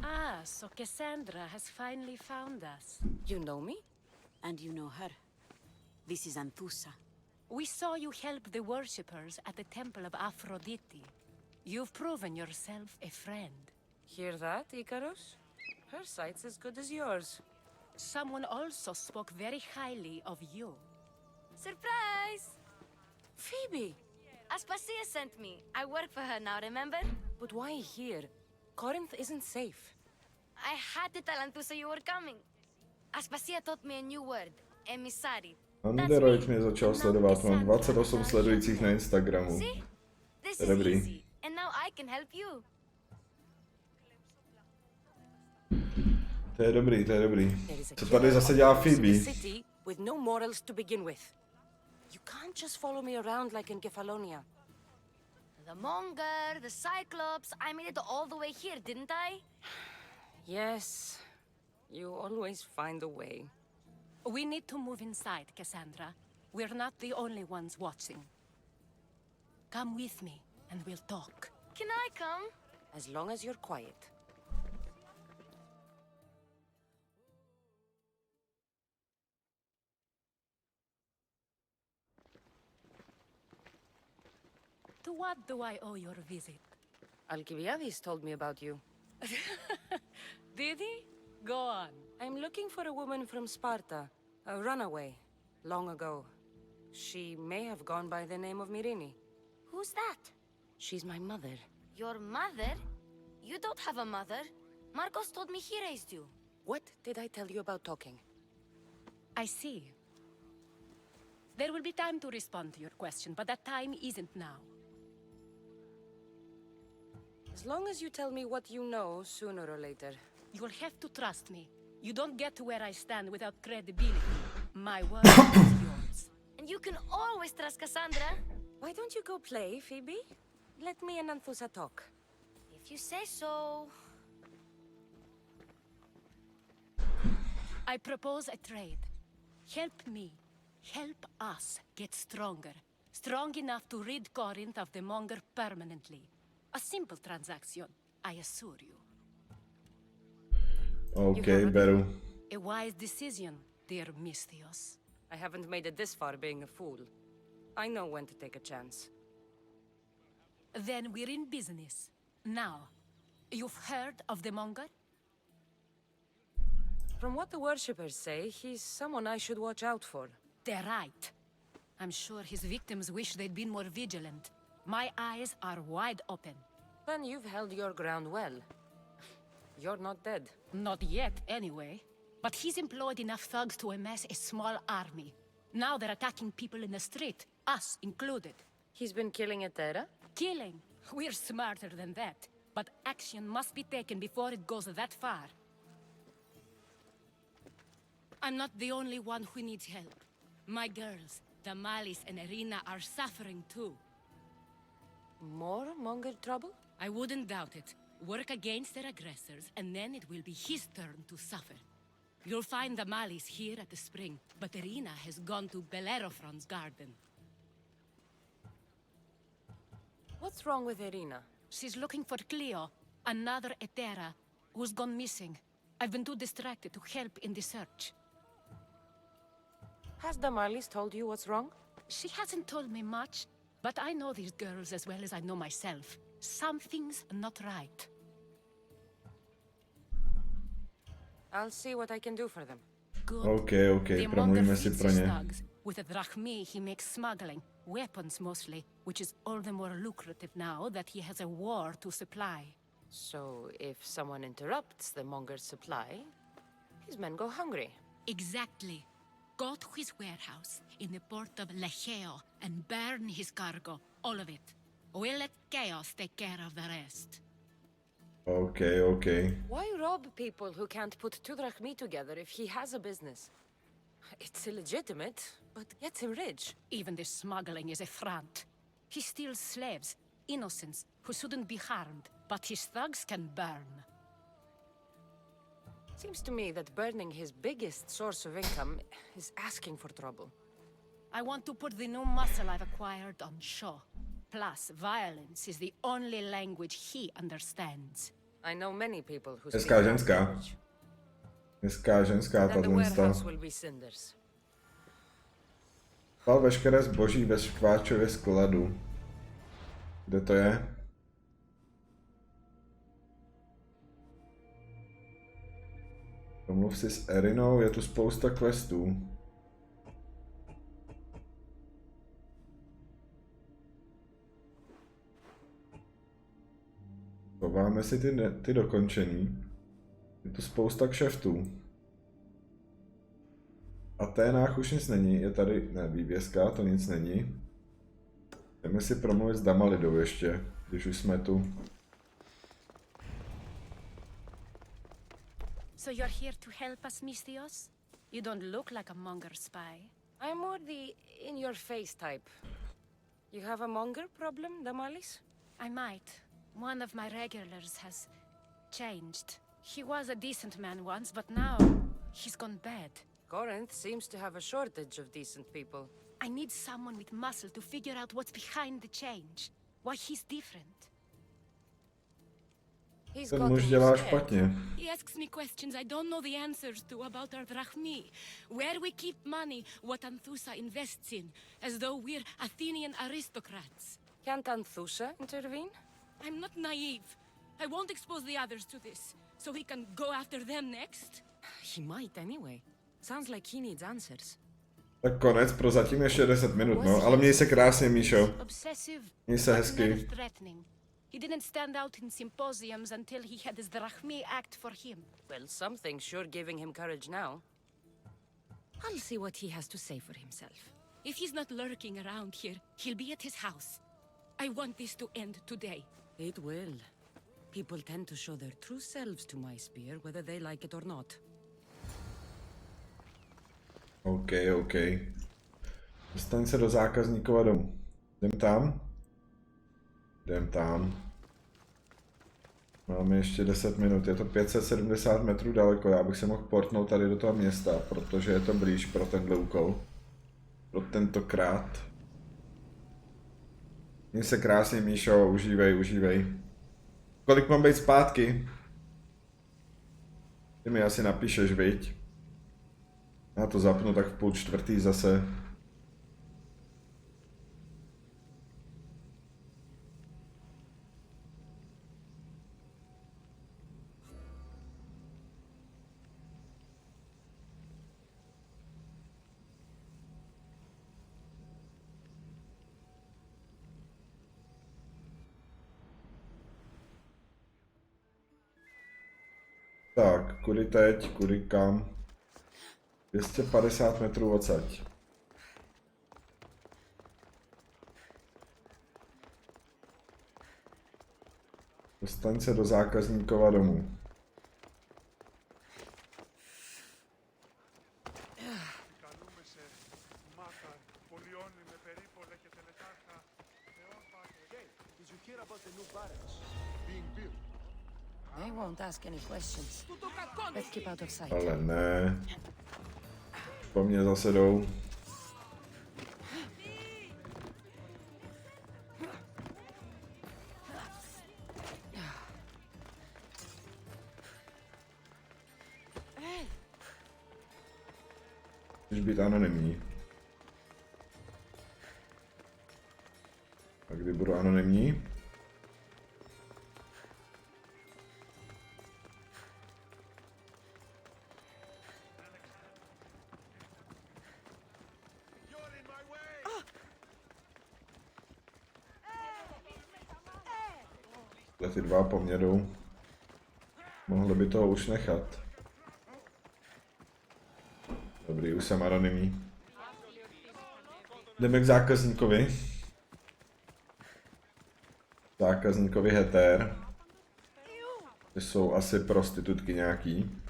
Ah, so Cassandra has finally found us. You know me? And you know her. This is Anthusa. We saw you help the worshippers at the temple of Aphrodite. You've proven yourself a friend. Hear that, Icarus? Her sight's as good as yours. Someone also spoke very highly of you. Surprise! Phoebe! Aspasia sent me. I work for her now, remember? But why here? Corinth isn't safe. I had to tell Anthusa you were coming. Aspasia taught me a new word. Emissary. Android mě začal sledovat, mám 28 sledujících na Instagramu. This To je is dobrý. easy. And now I can help you. To je dobrý, to je dobrý. Co tady zase dělá Phoebe? With no morals to begin with. You can't just follow me around like in Kefalonia. The Monger, the Cyclops. I made it all the way here, didn't I? Yes. You always find a way. We need to move inside, Cassandra. We're not the only ones watching. Come with me, and we'll talk. Can I come? As long as you're quiet. To what do I owe your visit? Alcibiades told me about you. Did he? Go on. I'm looking for a woman from Sparta, a runaway, long ago. She may have gone by the name of Myrine. Who's that? She's my mother. Your mother? You don't have a mother. Marcos told me he raised you. What did I tell you about talking? I see. There will be time to respond to your question, but that time isn't now. As long as you tell me what you know, sooner or later. You'll have to trust me. You don't get to where I stand without credibility. My word is yours. And you can always trust Cassandra. Why don't you go play, Phoebe? Let me and Anthusa talk. If you say so. I propose a trade. Help me. Help us get stronger. Strong enough to rid Corinth of the Monger permanently. A simple transaction, I assure you. Okay, beru. A wise decision, dear Misthios. I haven't made it this far being a fool. I know when to take a chance. Then we're in business. Now, you've heard of the Monger? From what the worshippers say, he's someone I should watch out for. They're right. I'm sure his victims wish they'd been more vigilant. My eyes are wide open. Then you've held your ground well. You're not dead. Not yet, anyway. But he's employed enough thugs to amass a small army. Now they're attacking people in the street, us included. He's been killing Etera? Killing? We're smarter than that. But action must be taken before it goes that far. I'm not the only one who needs help. My girls, Damalis and Irina, are suffering too. More Monger trouble? I wouldn't doubt it. Work against their aggressors, and then it will be his turn to suffer. You'll find Damalis here at the spring, but Irina has gone to Bellerophon's garden. What's wrong with Irina? She's looking for Cleo, another Etera, who's gone missing. I've been too distracted to help in the search. Has Damalis told you what's wrong? She hasn't told me much, but I know these girls as well as I know myself. Something's not right. I'll see what I can do for them. Good. Okay, promluvíme si pro ně. With a drachmi, he makes smuggling, weapons mostly, which is all the more lucrative now that he has a war to supply. So, if someone interrupts the Monger's supply, his men go hungry. Exactly. Go to his warehouse in the port of Lecheo and burn his cargo, all of it. We'll let chaos take care of the rest. Okay. Why rob people who can't put 2 drachmi together if he has a business? It's illegitimate, but gets him rich. Even the smuggling is a front. He steals slaves, innocents, who shouldn't be harmed, but his thugs can burn. Seems to me that burning his biggest source of income is asking for trouble. I want to put the new muscle I've acquired on show. Plus, violence is the only language he understands. I know many people who Hezká ženská. Hezká ženská tato. Spal veškeré zboží ve škváčově skladu. Kde to je? Domluv si s Erinou, je tu spousta questů. máme si ty dokončený. Je tu spousta kšeftů. A Athénách už nic není, je tady, ne, vývězka, to nic není. Jdeme si promluvit s Damalidou ještě, když už jsme tu. So you're here to help us, Mystios? You don't look like a monger spy. I'm more the in-your-face type. You have a monger problem, Damalis? I might. One of my regulars has changed. He was a decent man once, but now he's gone bad. Corinth seems to have a shortage of decent people. I need someone with muscle to figure out what's behind the change. Why he's different. Ten muž dělá špatně. He asks me questions I don't know the answers to about our drachmi. Where we keep money, what Anthusa invests in. As though we're Athenian aristocrats. Can't Anthusa intervene? I'm not naive. I won't expose the others to this. So he can go after them next? He might anyway. Sounds like he needs answers. Tak konec, prozatím ještě 10 minut, no, ale měj se krásně, Míšo. Měj se hezky. He didn't stand out in symposiums until he had his drachmi act for him. Well, something's sure giving him courage now. I'll see what he has to say for himself. If he's not lurking around here, he'll be at his house. I want this to end today. It will. People tend to show their true selves to my spear, whether they like it or not. OK. Dostaň se do zákazníkova domu. Jdem tam. Máme ještě 10 minut, je to 570 metrů daleko, já bych se mohl portnout tady do toho města, protože je to blíž pro tenhle úkol. Pro tentokrát. Měj se krásně, Míšo, užívej. Kolik mám být zpátky? Ty mi asi napíšeš, viď? Já to zapnu tak v 3:30 zase. Tak, kudy teď, kudy kam? 250 metrů odsaď. Dostaň se do zákazníkova domu. They won't ask any questions. Let's keep out of sight. Ale ne. Po mně zase jdou. Můžeš být anonymní. A kdy budu anonymní? Ty dva po mně jdou. Mohli by toho už nechat. Dobrý, už jsem anonymní. Jdeme k zákazníkovi. Zákazníkovi heter. To jsou asi prostitutky nějaký.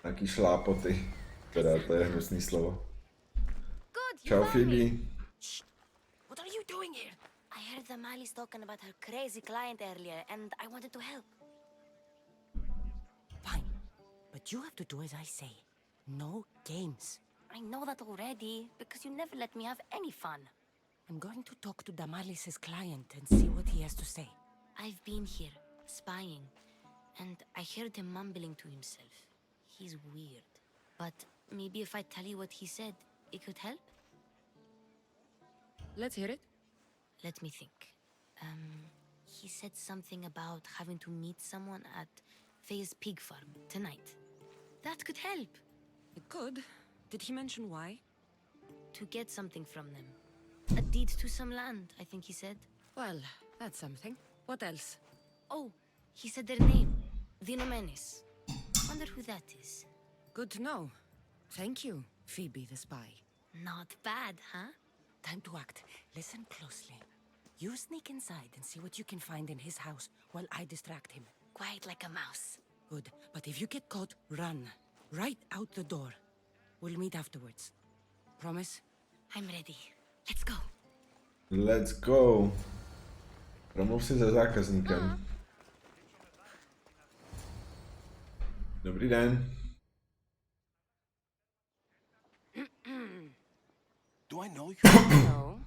Nějaký šlápoty. Teda to je hnusný slovo. Čau, Phoebe. What are you doing here? I heard the Mali's talking about her crazy client earlier, and I wanted to help. Fine, but you have to do as I say. No games. I know that already, because you never let me have any fun. I'm going to talk to Damalis's client and see what he has to say. I've been here, spying, and I heard him mumbling to himself. He's weird. But maybe if I tell you what he said, it could help? Let's hear it. Let me think. He said something about having to meet someone at Faye's pig farm tonight. That could help. It could. Did he mention why? To get something from them. A deed to some land, I think he said. Well, that's something. What else? Oh, He said their name. Vinomenes. Wonder who that is. Good to know. Thank you, Phoebe the spy. Not bad, huh? Time to act. Listen closely. You sneak inside and see what you can find in his house while I distract him. Quiet like a mouse. Good. But if you get caught, run. Right out the door. We'll meet afterwards. Promise? I'm ready. Let's go. Let's go. Promluv si se zákazníkem. Dobrý den. Do I know you? No,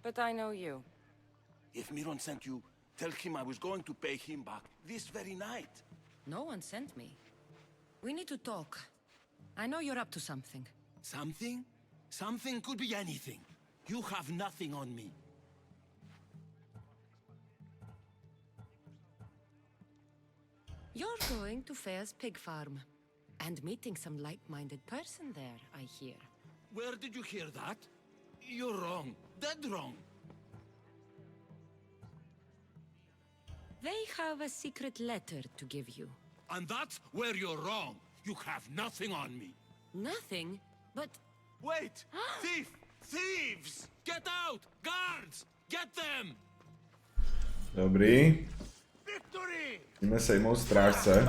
but I know you. If Miron sent you, tell him I was going to pay him back this very night. No one sent me. We need to talk. I know you're up to something. Something? Something could be anything. You have nothing on me. You're going to Fair's pig farm. And meeting some like-minded person there, I hear. Where did you hear that? You're wrong. Dead wrong. They have a secret letter to give you. And that's where you're wrong. You have nothing on me. Nothing? But... Wait! Thief! Thieves! Get out! Guards! Get them! Dobrý. Jdeme sejmout strážce.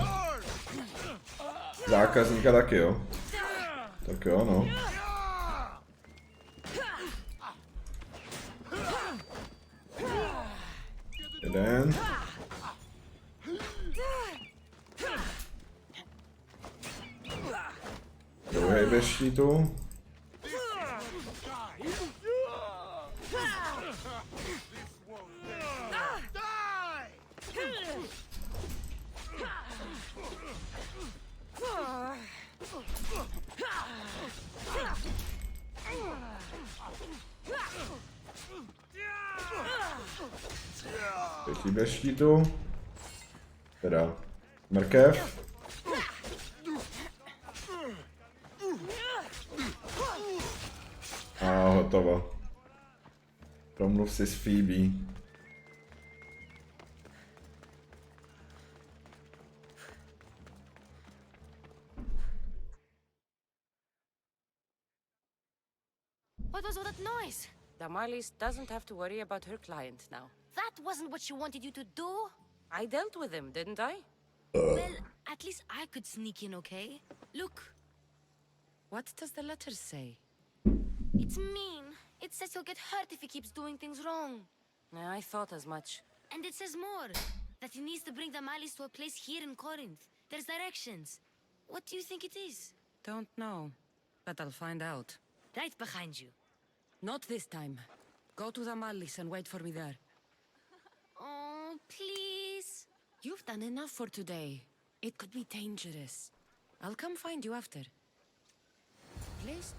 Zákazníka taky, jo. Tak jo, no. Jeden. Druhý bez štítu. Třetí bez štítu. Teda mrkev. A hotovo. Promluv si s Phoebe. What was all that noise? Damalis doesn't have to worry about her client now. That wasn't what she wanted you to do. I dealt with him, didn't I? Well, at least I could sneak in, okay? Look. What does the letter say? It's mean. It says he'll get hurt if he keeps doing things wrong. I thought as much. And it says more. That he needs to bring Damalis to a place here in Corinth. There's directions. What do you think it is? Don't know, but I'll find out. Right behind you. Not this time. Go to the Mallis and wait for me there. Oh, please. You've done enough for today. It could be dangerous. I'll come find you after.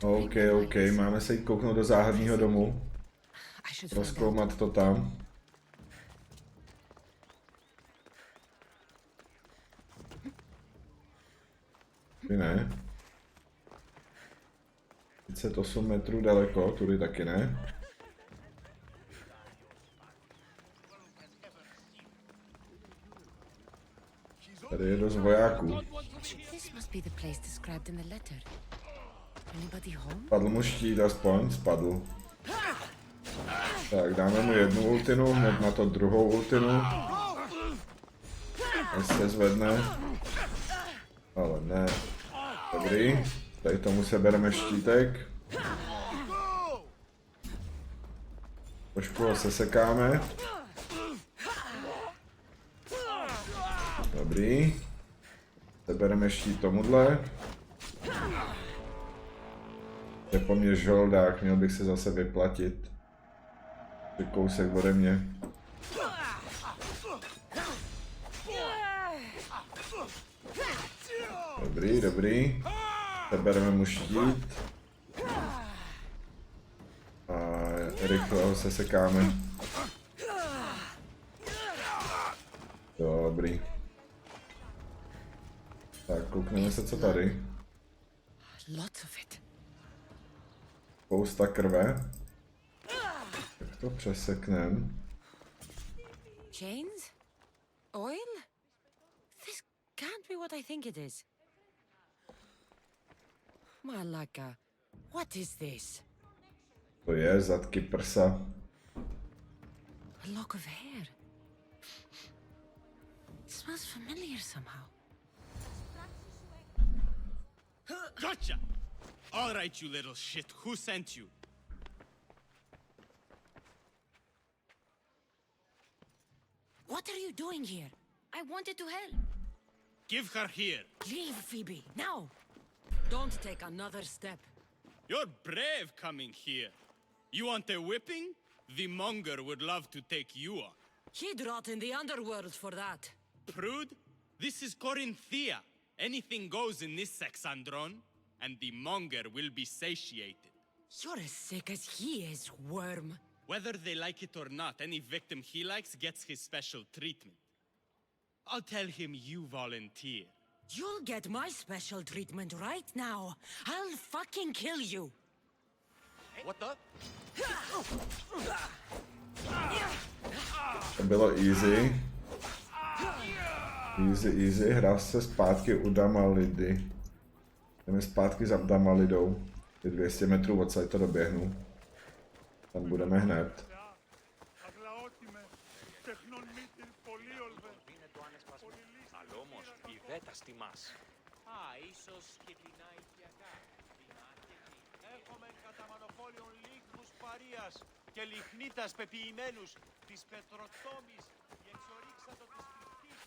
OK, máme se jít kouknout do záhadního domu. Rozkoumat to tam. Tudy ne. 38 metrů daleko, tudy taky ne. Tady je dost vojáků. Spadl mu štít aspoň, spadl. Tak dáme mu jednu ultinu, hned na to druhou ultinu. Až se zvedne. Ale ne. Dobrý. Tady tomu sebereme štítek. Trošku ho sesekáme. Dobrý. Sebereme štít tomuhle. To je po mně žoldák, měl bych si zase vyplatit. Kousek ode mě. Dobrý, dobrý. Sebereme mu štít. A rychle ho sesekáme. Dobrý. Tak, koukneme se, co tady. Spousta krve. Tak to přeseknem. Chains? Oil? be what I think it is. Malaka, what is this? To je zadky prsa. A lock of hair. It smells familiar somehow. Gotcha! All right, you little shit. Who sent you? What are you doing here? I wanted to help. Give her here. Leave, Phoebe, now! Don't take another step. You're brave coming here. You want a whipping? The monger would love to take you on. He'd rot in the underworld for that. Prude, this is Corinthia. Anything goes in this Sexandron, and the monger will be satiated. You're as sick as he is, worm. Whether they like it or not, any victim he likes gets his special treatment. I'll tell him you volunteer. You'll get my special treatment right now. I'll fucking kill you. What the? To bylo easy. Easy. Hrál se zpátky u Damalidy. Jdeme zpátky za Damalidou. Je 200 metrů odsaď to doběhnu. Tam budeme hned. Και λιχνίτας πεποιημένους της πετροτόμης η εξορίξατο της φρικτής.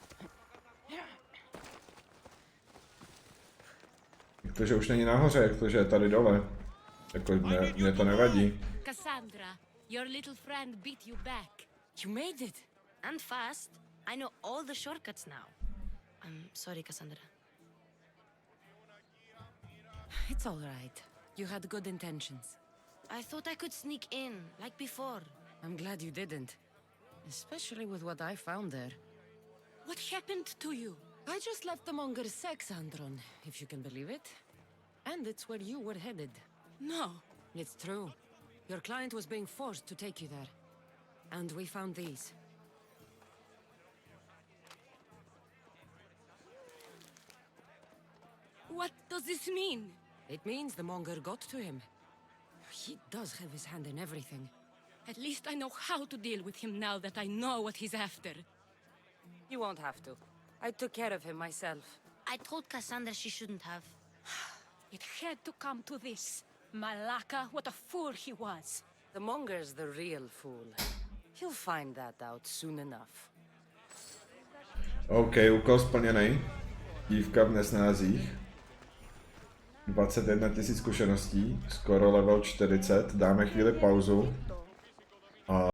Jak to, že už není nahoře, jak to, že je tady dole. Jako mě to nevadí. Cassandra, your little friend beat you back. You made it. And fast. I know all the shortcuts now. I'm sorry, Cassandra. It's all right. You had good intentions. I thought I could sneak in, like before. I'm glad you didn't. Especially with what I found there. What happened to you? I just left the monger's Sexandron, if you can believe it. And it's where you were headed. No. It's true. Your client was being forced to take you there. And we found these. What does this mean? It means the monger got to him. He does have his hand in everything. At least I know how to deal with him now that I know what he's after. You won't have to. I took care of him myself. I told Cassandra she shouldn't have. It had to come to this. Malaka, what a fool he was. The monger's the real fool. He'll find that out soon enough. OK, úkol splněný. Dívka v nesnázích. 21 000 zkušeností, skoro level 40. Dáme chvíli pauzu.